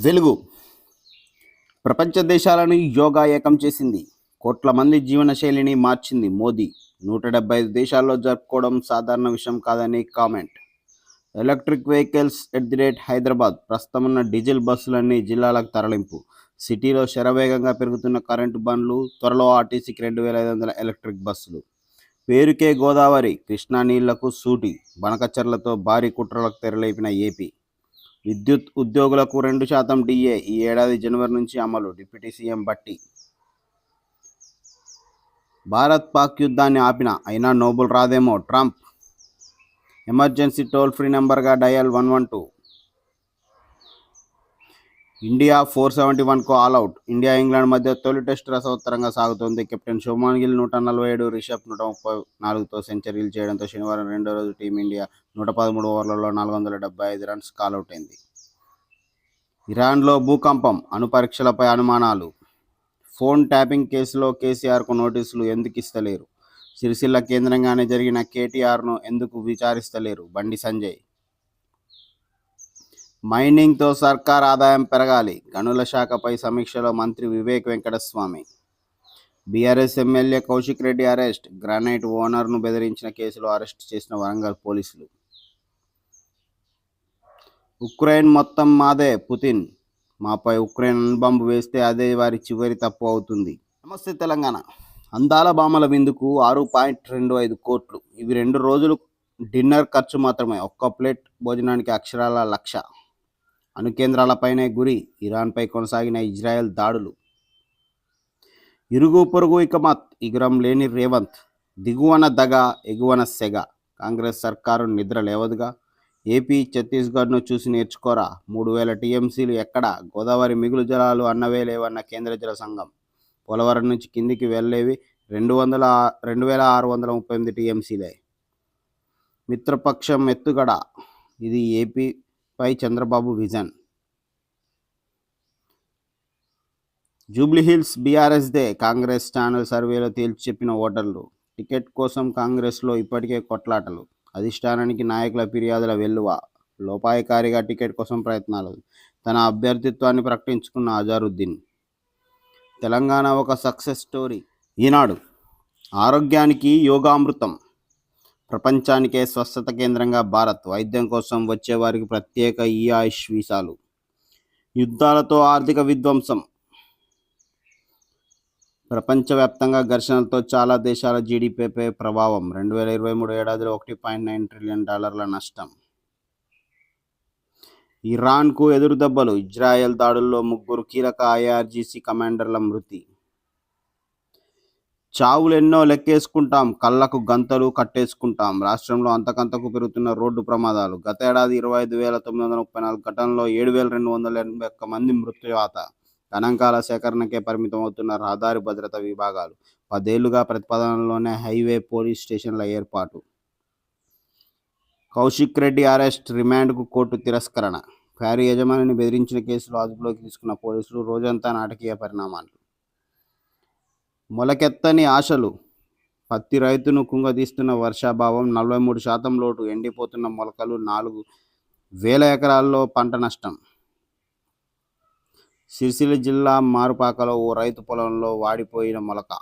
వెలుగు ప్రపంచ దేశాలను యోగా ఏకం చేసింది. కోట్ల మంది జీవనశైలిని మార్చింది మోదీ. 175 దేశాల్లో జరుపుకోవడం సాధారణ విషయం కాదని కామెంట్. ఎలక్ట్రిక్ వెహికల్స్ హైదరాబాద్ ప్రస్తుతమున్న డీజిల్ బస్సులన్నీ జిల్లాలకు తరలింపు. సిటీలో శరవేగంగా పెరుగుతున్న కరెంటు బండ్లు, త్వరలో ఆర్టీసీకి 2500 ఎలక్ట్రిక్ బస్సులు. పేరుకే గోదావరి, కృష్ణా నీళ్లకు సూటి. బనకచర్లతో భారీ కుట్రలకు తెరలేపిన ఏపీ. విద్యుత్ ఉద్యోగులకు 2% డిఏ ఈ ఏడాది జనవరి నుంచి అమలు. Deputy CM Bhatti. భారత్ పాక్ యుద్ధాన్ని ఆపిన అయినా నోబెల్ రాదేమో ట్రంప్. ఎమర్జెన్సీ టోల్ ఫ్రీ నెంబర్గా డయల్ 112. ఇండియా 471కు ఆల్అవుట్. ఇండియా ఇంగ్లాండ్ మధ్య తొలి టెస్టు రసవత్తరంగా సాగుతోంది. కెప్టెన్ శుభ్మన్ గిల్ 147, రిషబ్ 134తో సెంచరీలు చేయడంతో శనివారం రెండో రోజు టీమిండియా 113 ఓవర్లలో 475 రన్స్ కాలౌట్ అయింది. ఇరాన్లో భూకంపం, అణు పరీక్షలపై అనుమానాలు. ఫోన్ ట్యాపింగ్ కేసులో కేసీఆర్కు నోటీసులు ఎందుకు ఇస్తలేరు? సిరిసిల్ల కేంద్రంగానే జరిగిన కేటీఆర్ను ఎందుకు విచారిస్తలేరు? బండి సంజయ్. మైనింగ్తో సర్కార్ ఆదాయం పెరగాలి. గనుల శాఖపై సమీక్షలో మంత్రి Vivek Venkataswamy. BRS MLA Kaushik Reddy arrest. Granite ఓనర్ను బెదిరించిన కేసులో అరెస్ట్ చేసిన వరంగల్ పోలీసులు. ఉక్రెయిన్ మొత్తం మాదే, పుతిన్. మాపై ఉక్రెయిన్ అణుబాంబు వేస్తే అదే వారి చివరి తప్పు అవుతుంది. నమస్తే తెలంగాణ. అందాల బామల విందుకు 6.25 కోట్లు. ఇవి 2 రోజులు డిన్నర్ ఖర్చు మాత్రమే. ఒక్క ప్లేట్ భోజనానికి అక్షరాల 1,00,000. అణు కేంద్రాలపైనే గురి. ఇరాన్పై కొనసాగిన ఇజ్రాయెల్ దాడులు. ఇరుగు పొరుగు ఇకమత్. ఇగురం లేని రేవంత్. దిగువన దగ, ఎగువన సెగ. కాంగ్రెస్ సర్కారు నిద్ర లేవదుగా. ఏపీ, ఛత్తీస్గఢ్ను చూసి నేర్చుకోరా. 3000 టీఎంసీలు ఎక్కడా? గోదావరి మిగులు జలాలు అన్నవే లేవన్న కేంద్ర జల సంఘం. పోలవరం నుంచి కిందికి వెళ్ళేవి 2638 టీఎంసీలే. మిత్రపక్షం ఎత్తుగడ. ఇది ఏపీపై చంద్రబాబు విజన్. జూబ్లీహిల్స్ బీఆర్ఎస్దే. కాంగ్రెస్ ఛానల్ సర్వేలో తేల్చి చెప్పిన ఓటర్లు. టికెట్ కోసం కాంగ్రెస్లో ఇప్పటికే కొట్లాటలు. అధిష్టానానికి నాయకుల ఫిర్యాదుల వెల్లువ. లోపాయకారిగా టికెట్ కోసం ప్రయత్నాలు. తన అభ్యర్థిత్వాన్ని ప్రకటించుకున్న అజారుద్దీన్. తెలంగాణ ఒక సక్సెస్ స్టోరీ. ఈనాడు. ఆరోగ్యానికి యోగామృతం. ప్రపంచానికే స్వస్థత కేంద్రంగా భారత్. వైద్యం కోసం వచ్చేవారికి ప్రత్యేక ఆయుష్ వీసాలు. యుద్ధాలతో ఆర్థిక విధ్వంసం. ప్రపంచవ్యాప్తంగా ఘర్షణలతో చాలా దేశాల జీడీపీపై ప్రభావం. 2023 ఏడాదిలో $1.9 ట్రిలియన్ నష్టం. ఇరాన్కు ఎదురుదెబ్బలు. ఇజ్రాయెల్ దాడుల్లో 3 కీలక ఐఆర్జీసీ కమాండర్ల మృతి. చావులెన్నో లెక్కేసుకుంటాం, కళ్లకు గంతలు కట్టేసుకుంటాం. రాష్ట్రంలో అంతకంతకు పెరుగుతున్న రోడ్డు ప్రమాదాలు. గత ఏడాది 25,934 ఘటనల్లో 7,281 మంది మృత్యువాత. గణాంకాల సేకరణకే పరిమితం అవుతున్న రహదారి భద్రతా విభాగాలు. 10 ఏళ్లుగా ప్రతిపాదనలోనే హైవే పోలీస్ స్టేషన్ల ఏర్పాటు. కౌశిక్ రెడ్డి అరెస్ట్. రిమాండ్కు కోర్టు తిరస్కరణ. క్వారీ యజమానిని బెదిరించిన కేసులో అదుపులోకి తీసుకున్న పోలీసులు. రోజంతా నాటకీయ పరిణామాలు. మొలకెత్తని ఆశలు. పత్తి రైతును కుంగదీస్తున్న వర్షాభావం. 43% లోటు. ఎండిపోతున్న మొలకలు. 4,000 ఎకరాల్లో పంట నష్టం. సిరిసిల్ల జిల్లా మారుపాకలో ఓ రైతు పొలంలో వాడిపోయిన మొలక.